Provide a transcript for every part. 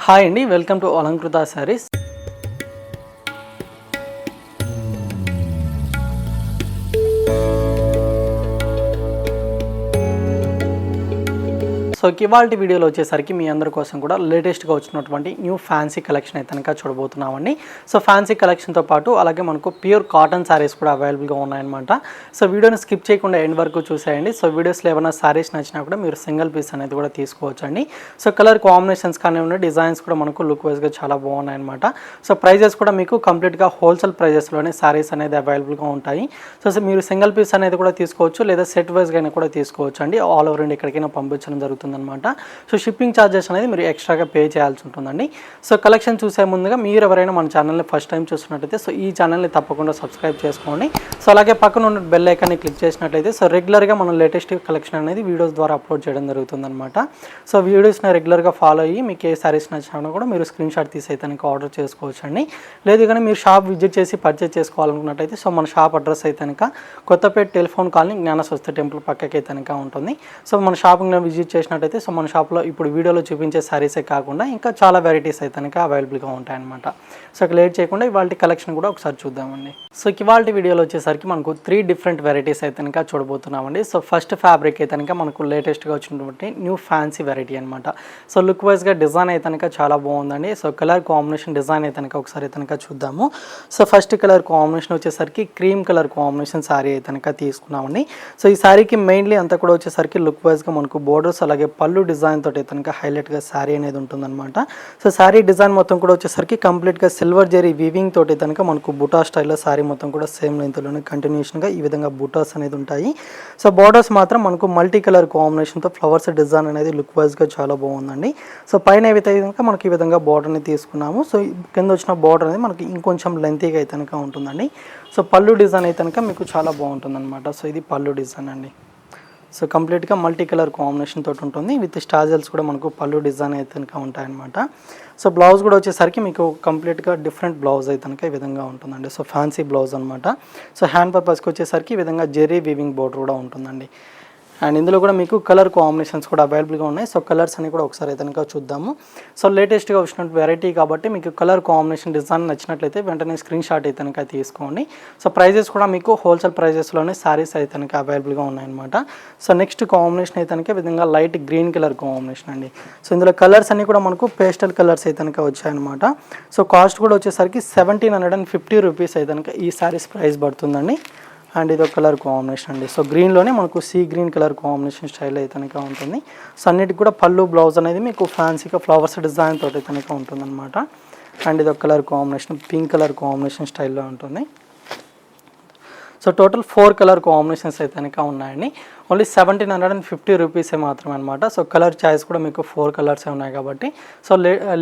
Hi అండి, welcome to Alankrita saris. So ఇవాల్టి వీడియోలో వచ్చేసరికి మీ అందరి కోసం కూడా లేటెస్ట్గా వచ్చినటువంటి న్యూ ఫ్యాన్సీ కలెక్షన్ అయితే కనుక చూడబోతున్నామండి. సో ఫ్యాన్సీ కలెక్షన్తో పాటు అలాగే మనకు ప్యూర్ కాటన్ శారీస్ కూడా అవైలబుల్గా ఉన్నాయన్నమాట. సో వీడియోని స్కిప్ చేయకుండా ఎండ్ వరకు చూసేయండి. సో వీడియోస్లో ఏమైనా శారీస్ నచ్చినా కూడా మీరు సింగిల్ పీస్ అనేది కూడా తీసుకోవచ్చండి. సో కలర్ కాంబినేషన్స్ కానివ్వండి, డిజైన్స్ కూడా మనకు లుక్ వైజ్గా చాలా బాగున్నాయన్నమాట. సో ప్రైజెస్ కూడా మీకు కంప్లీట్గా హోల్సేల్ ప్రైజెస్లోనే శారీస్ అనేది అవైలబుల్గా ఉంటాయి. సో మీరు సింగిల్ పీస్ అనేది కూడా తీసుకోవచ్చు, లేదా సెట్ వైజ్గా కూడా తీసుకోవచ్చు అండి. ఆల్ ఓవర్ ఇండియా ఎక్కడికైనా పంపించడం జరుగుతుంది అనమాట. సో షిప్పింగ్ ఛార్జెస్ అనేది మీరు ఎక్స్ట్రాగా పే చేయాల్సి ఉంటుందండి. సో కలెక్షన్ చూసే ముందుగా మీరు ఎవరైనా మన ఛానల్ని ఫస్ట్ టైం చూస్తున్నట్టయితే సో ఈ ఛానల్ని తప్పకుండా సబ్స్క్రైబ్ చేసుకోండి. సో అలాగే పక్కన ఉన్న బెల్ ఐకాన్ని క్లిక్ చేసినట్లయితే సో రెగ్యులర్గా మనం లేటెస్ట్ కలెక్షన్ అనేది వీడియోస్ ద్వారా అప్లోడ్ చేయడం జరుగుతుందన్నమాట. సో వీడియోస్ని రెగ్యులర్గా ఫాలో అయ్యి మీకు ఏ సారీస్ నచ్చినా కూడా మీరు స్క్రీన్ షాట్ తీసి అయితే ఆర్డర్ చేసుకోవచ్చు అండి. లేదు కానీ మీరు షాప్ విజిట్ చేసి పర్చేస్ చేసుకోవాలనుకున్నట్టయితే సో మన షాప్ అడ్రస్ అయితే కనుక కొత్తపేట టెలిఫోన్ కాలనీ జ్ఞానస్వస్తి టెంపుల్ పక్కకి అయితే కనుక ఉంటుంది. సో మన షాప్ని విజిట్ చేసినట్టయితే సో మన షాప్లో ఇప్పుడు వీడియోలో చూపించే శారీసే కాకుండా ఇంకా చాలా వెరైటీస్ అయితే కనుక అవైలబుల్గా ఉంటాయన్నమాట. సో ఇక లేట్ చేయకుండా ఇవాళ కలెక్షన్ కూడా ఒకసారి చూద్దామండి. సో ఇవాళ వీడియోలో వచ్చేసరికి మనకు 3 డిఫరెంట్ వెరైటీస్ అయితే కనుక చూడబోతున్నామండి. సో ఫస్ట్ ఫ్యాబ్రిక్ అయితే కనుక మనకు లేటెస్ట్గా వచ్చినటువంటి న్యూ ఫ్యాన్సీ వెరైటీ అనమాట. సో లుక్ వైజ్గా డిజైన్ అయితే కనుక చాలా బాగుందండి. సో కలర్ కాంబినేషన్ డిజైన్ అయితే కనుక ఒకసారి అయితే కనుక చూద్దాము. సో ఫస్ట్ కలర్ కాంబినేషన్ వచ్చేసరికి క్రీమ్ కలర్ కాంబినేషన్ శారీ అయితే కనుక తీసుకున్నామండి. సో ఈ శారీకి మెయిన్లీ అంతా కూడా వచ్చేసరికి లుక్ వైజ్గా మనకు బోర్డర్స్ అలాగే పళ్ళు డిజైన్ తోటి అయితే కనుక హైలైట్గా శారీ అనేది ఉంటుందన్నమాట. సో శారీ డిజైన్ మొత్తం కూడా వచ్చేసరికి కంప్లీట్గా సిల్వర్ జెరీ వీవింగ్ తోటి కనుక మనకు బుటా స్టైల్లో శారీ మొత్తం కూడా సేమ్ లెంత్లోనే కంటిన్యూషన్గా ఈ విధంగా బుటాస్ అనేది ఉంటాయి. సో బార్డర్స్ మాత్రం మనకు మల్టీ కలర్ కాంబినేషన్తో ఫ్లవర్స్ డిజైన్ అనేది లుక్ వైజ్గా చాలా బాగుందండి. సో పైన ఏవైతే కనుక మనకి ఈ విధంగా బార్డర్ని తీసుకున్నాము. సో కింద వచ్చిన బార్డర్ అనేది మనకి ఇంకొంచెం లెంతీగా అయితే కనుక ఉంటుందండి. సో పళ్ళు డిజైన్ అయితే కనుక మీకు చాలా బాగుంటుందన్నమాట. సో ఇది పళ్ళు డిజైన్ అండి. సో కంప్లీట్గా మల్టీ కలర్ కాంబినేషన్ తోటి ఉంటుంది. విత్ స్టాజల్స్ కూడా మనకు పళ్ళు డిజైన్ అయితే కనుక ఉంటాయన్నమాట. సో బ్లౌజ్ కూడా వచ్చేసరికి మీకు కంప్లీట్గా డిఫరెంట్ బ్లౌజ్ అయితే కనుక ఈ విధంగా ఉంటుందండి. సో ఫ్యాన్సీ బ్లౌజ్ అనమాట. సో హ్యాండ్ పర్పస్కి వచ్చేసరికి ఈ విధంగా జెరీ వీవింగ్ బోర్డర్ కూడా ఉంటుందండి. అండ్ ఇందులో కూడా మీకు కలర్ కాంబినేషన్స్ కూడా అవైలబుల్గా ఉన్నాయి. సో కలర్స్ అని కూడా ఒకసారి అయితే కనుక చూద్దాము. సో లేటెస్ట్గా వచ్చిన వెరైటీ కాబట్టి మీకు కలర్ కాంబినేషన్ డిజైన్ నచ్చినట్లయితే వెంటనే స్క్రీన్ షాట్ అయితే కనుక తీసుకోండి. సో ప్రైజెస్ కూడా మీకు హోల్సేల్ ప్రైజెస్లోనే శారీస్ అయితే కనుక అవైలబుల్గా ఉన్నాయన్నమాట. సో నెక్స్ట్ కాంబినేషన్ అయితే కనుక విధంగా లైట్ గ్రీన్ కలర్ కాంబినేషన్ అండి. సో ఇందులో కలర్స్ అన్ని కూడా మనకు పేస్టల్ కలర్స్ అయితే కనుక వచ్చాయన్నమాట. సో కాస్ట్ కూడా వచ్చేసరికి 1750 రూపీస్ అయితే కనుక ఈ శారీస్ ప్రైస్ పడుతుందండి. అండ్ ఇది ఒక కలర్ కాంబినేషన్ అండి. సో గ్రీన్లోనే మనకు sea green colour combination style అయితే కనుక ఉంటుంది. సో అన్నిటికి కూడా పళ్ళు బ్లౌజ్ అనేది మీకు ఫ్యాన్సీగా ఫ్లవర్స్ డిజైన్ తోటి అయితే కనుక ఉంటుంది అనమాట. అండ్ ఇది ఒక colour combination pink colour combination స్టైల్లో ఉంటుంది. సో టోటల్ 4 కలర్ కాంబినేషన్స్ అయితే కనుక ఉన్నాయండి. ఓన్లీ 1750 రూపీసే మాత్రమే అనమాట. సో కలర్ చాయిస్ కూడా మీకు 4 కలర్సే ఉన్నాయి కాబట్టి సో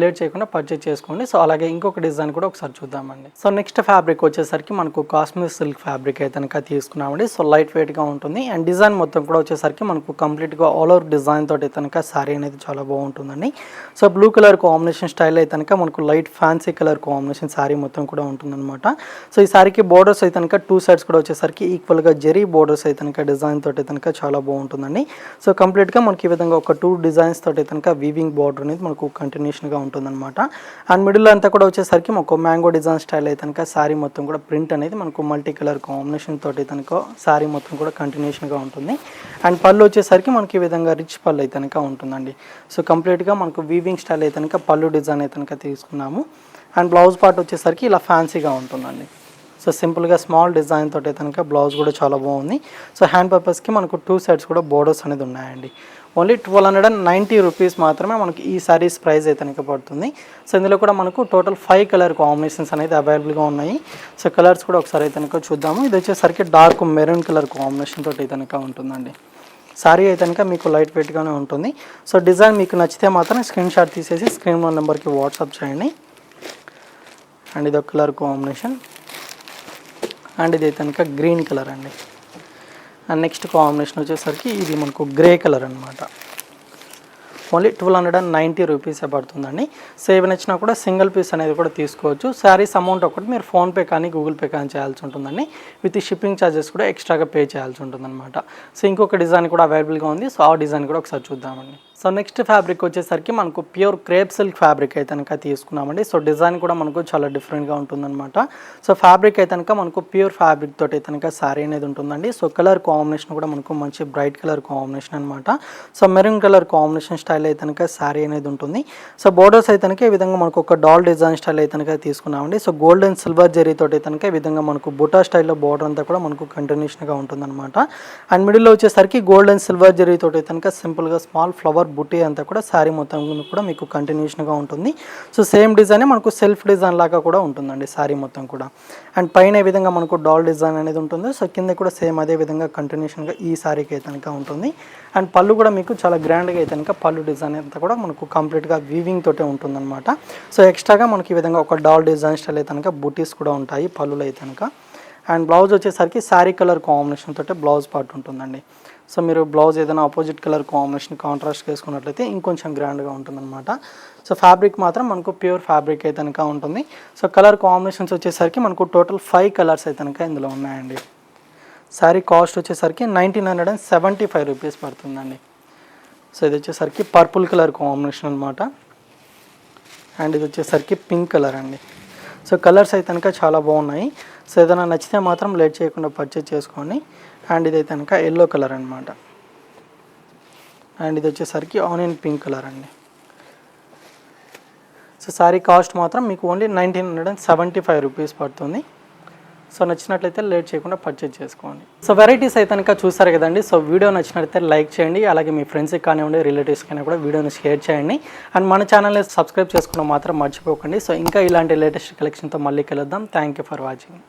లేట్ చేయకుండా పర్చేజ్ చేసుకోండి. సో అలాగే ఇంకొక డిజైన్ కూడా ఒకసారి చూద్దామండి. సో నెక్స్ట్ ఫ్యాబ్రిక్ వచ్చేసరికి మనకు కాశ్మీర్ సిల్క్ ఫ్యాబ్రిక్ అయితే కనుక తీసుకున్నామండి. సో లైట్ వెయిట్గా ఉంటుంది. అండ్ డిజైన్ మొత్తం కూడా వచ్చేసరికి మనకు కంప్లీట్గా ఆల్ ఓవర్ డిజైన్ తోటి కనుక శారీ అనేది చాలా బాగుంటుందండి. So blue colour combination style అయితే కనుక మనకు light fancy colour combination sari మొత్తం కూడా ఉంటుందన్నమాట. సో ఈ శారీకి బోర్డర్స్ అయితే కనుక 2 సైడ్స్ కూడా వచ్చేసరికి ఈక్వల్గా జెరీ బోర్డర్స్ అయితే కనుక డిజైన్ తోటి కనుక చాలా బాగుంటుందండి. సో కంప్లీట్గా మనకి ఈ విధంగా ఒక 2 డిజైన్స్ తోటి కనుక వీవింగ్ బార్డర్ అనేది మనకు కంటిన్యూషన్గా ఉంటుందన్నమాట. అండ్ మిడిల్లో అంతా కూడా వచ్చేసరికి మనకు మ్యాంగో డిజైన్ స్టైల్ అయితే కనుక శారీ మొత్తం కూడా ప్రింట్ అనేది మనకు మల్టీ కలర్ కాంబినేషన్ తోటి కనుక శారీ మొత్తం కూడా కంటిన్యూషన్గా ఉంటుంది. అండ్ పళ్ళు వచ్చేసరికి మనకి ఈ విధంగా రిచ్ పళ్ళు అయితే కనుక ఉంటుందండి. సో కంప్లీట్గా మనకు వీవింగ్ స్టైల్ అయితే కనుక పళ్ళు డిజైన్ అయితే కనుక తీసుకున్నాము. అండ్ బ్లౌజ్ పార్ట్ వచ్చేసరికి ఇలా ఫ్యాన్సీగా ఉంటుందండి. సో సింపుల్గా స్మాల్ డిజైన్ తోటి కనుక బ్లౌజ్ కూడా చాలా బాగుంది. సో హ్యాండ్ పర్పస్కి మనకు 2 సైడ్స్ కూడా బోర్డర్స్ అనేది ఉన్నాయండి. ఓన్లీ 1290 రూపీస్ మాత్రమే మనకి ఈ శారీస్ ప్రైస్ అయితే కనుక పడుతుంది. సో ఇందులో కూడా మనకు టోటల్ 5 కలర్ కాంబినేషన్స్ అనేది అవైలబుల్గా ఉన్నాయి. సో కలర్స్ కూడా ఒకసారి అయితే కనుక చూద్దాము. ఇది వచ్చేసరికి డార్క్ మెరూన్ కలర్ కాంబినేషన్ తోటి కనుక ఉంటుందండి. శారీ అయితే కనుక మీకు లైట్ వెయిట్గానే ఉంటుంది. సో డిజైన్ మీకు నచ్చితే మాత్రం స్క్రీన్ షాట్ తీసేసి స్క్రీన్ నెంబర్కి వాట్సాప్ చేయండి. అండ్ ఇది ఒక కలర్ కాంబినేషన్. అండ్ ఇది అయితే కనుక గ్రీన్ కలర్ అండి. అండ్ నెక్స్ట్ కాంబినేషన్ వచ్చేసరికి ఇది మనకు గ్రే కలర్ అనమాట. ఓన్లీ 1290 రూపీసే పడుతుందండి. సో ఏవి నచ్చినా కూడా సింగిల్ పీస్ అనేది కూడా తీసుకోవచ్చు. శారీస్ అమౌంట్ ఒకటి మీరు ఫోన్పే కానీ గూగుల్ పే కానీ చేయాల్సి ఉంటుందండి. విత్ షిప్పింగ్ ఛార్జెస్ కూడా ఎక్స్ట్రాగా పే చేయాల్సి ఉంటుందన్నమాట. సో ఇంకొక డిజైన్ కూడా అవైలబుల్గా ఉంది. సో ఆ డిజైన్ కూడా ఒకసారి చూద్దామండి. సో నెక్స్ట్ ఫ్యాబ్రిక్ వచ్చేసరికి మనకు ప్యూర్ క్రేప్ సిల్క్ ఫ్యాబ్రిక్ అయితే కనుక తీసుకున్నామండి. సో డిజైన్ కూడా మనకు చాలా డిఫరెంట్గా ఉంటుందన్నమాట. సో ఫ్యాబ్రిక్ అయితే కనుక మనకు ప్యూర్ ఫ్యాబ్రిక్ తోటి అయితే కనుక శారీ అనేది ఉంటుందండి. సో కలర్ కాంబినేషన్ కూడా మనకు మంచి బ్రైట్ కలర్ కాంబినేషన్ అనమాట. So maroon colour combination style అయితే కనుక శారీ అనేది ఉంటుంది. సో బోర్డర్స్ అయితే కనుక ఈ విధంగా మనకు ఒక డాల్ డిజైన్ స్టైల్ అయితే కనుక తీసుకున్నామండి. So gold and silver zari తోటి అయితే కనుక ఈ విధంగా మనకు బుటా స్టైల్లో బోర్డర్ అంతా కూడా మనకు కంటిన్యూషన్గా ఉంటుందన్నమాట. అండ్ మిడిల్లో వచ్చేసరికి గోల్డ్ అండ్ సిల్వర్ జరీ తోటి అయితే కనుక సింపుల్గా స్మాల్ ఫ్లవర్ బుట్టి అంతా కూడా శారీ మొత్తం కూడా మీకు కంటిన్యూషన్గా ఉంటుంది. సో సేమ్ డిజైనే మనకు సెల్ఫ్ డిజైన్ లాగా కూడా ఉంటుందండి శారీ మొత్తం కూడా. అండ్ పైన ఈ విధంగా మనకు డాల్ డిజైన్ అనేది ఉంటుంది. సో కింద కూడా సేమ్ అదే విధంగా కంటిన్యూషన్గా ఈ శారీకి అయితే కనుక ఉంటుంది. అండ్ పళ్ళు కూడా మీకు చాలా గ్రాండ్గా అయితే కనుక పళ్ళు డిజైన్ అంతా కూడా మనకు కంప్లీట్గా వీవింగ్ తోటే ఉంటుందన్నమాట. సో ఎక్స్ట్రాగా మనకి ఈ విధంగా ఒక డాల్ డిజైన్ స్టైల్ అయితే కనుక బూటీస్ కూడా ఉంటాయి పళ్ళులో అయితే కనుక. అండ్ బ్లౌజ్ వచ్చేసరికి శారీ కలర్ కాంబినేషన్ తోటే బ్లౌజ్ పార్ట్ ఉంటుందండి. సో మీరు బ్లౌజ్ ఏదైనా ఆపోజిట్ కలర్ కాంబినేషన్ కాంట్రాస్ట్ వేసుకున్నట్లయితే ఇంకొంచెం గ్రాండ్గా ఉంటుందన్నమాట. సో ఫ్యాబ్రిక్ మాత్రం మనకు ప్యూర్ ఫ్యాబ్రిక్ అయితే కనుక ఉంటుంది. సో కలర్ కాంబినేషన్స్ వచ్చేసరికి మనకు టోటల్ 5 కలర్స్ అయితే కనుక ఇందులో ఉన్నాయండి. శారీ కాస్ట్ వచ్చేసరికి 1975 రూపీస్ పడుతుందండి. సో ఇది వచ్చేసరికి పర్పుల్ కలర్ కాంబినేషన్ అనమాట. అండ్ ఇది వచ్చేసరికి పింక్ కలర్ అండి. సో కలర్స్ అయితే కనుక చాలా బాగున్నాయి. సో ఏదైనా నచ్చితే మాత్రం లేట్ చేయకుండా పర్చేజ్ చేసుకోండి. అండ్ ఇది అయితే కనుక ఎల్లో కలర్ అనమాట. అండ్ ఇది వచ్చేసరికి ఆనియన్ పింక్ కలర్ అండి. సో శారీ కాస్ట్ మాత్రం మీకు ఓన్లీ 1975 రూపీస్ పడుతుంది. సో నచ్చినట్లయితే లేట్ చేయకుండా పర్చేజ్ చేసుకోండి. సో వెరైటీస్ అయితే కనుక చూసారు కదండి. సో వీడియో నచ్చినట్లయితే లైక్ చేయండి. అలాగే మీ ఫ్రెండ్స్కి కానివ్వండి, రిలేటివ్స్కి కూడా వీడియోని షేర్ చేయండి. అండ్ మన ఛానల్ని సబ్స్క్రైబ్ చేసుకోవడం మాత్రం మర్చిపోకండి. సో ఇంకా ఇలాంటి లేటెస్ట్ కలెక్షన్తో మళ్ళీ కలుద్దాం. Thank you for watching.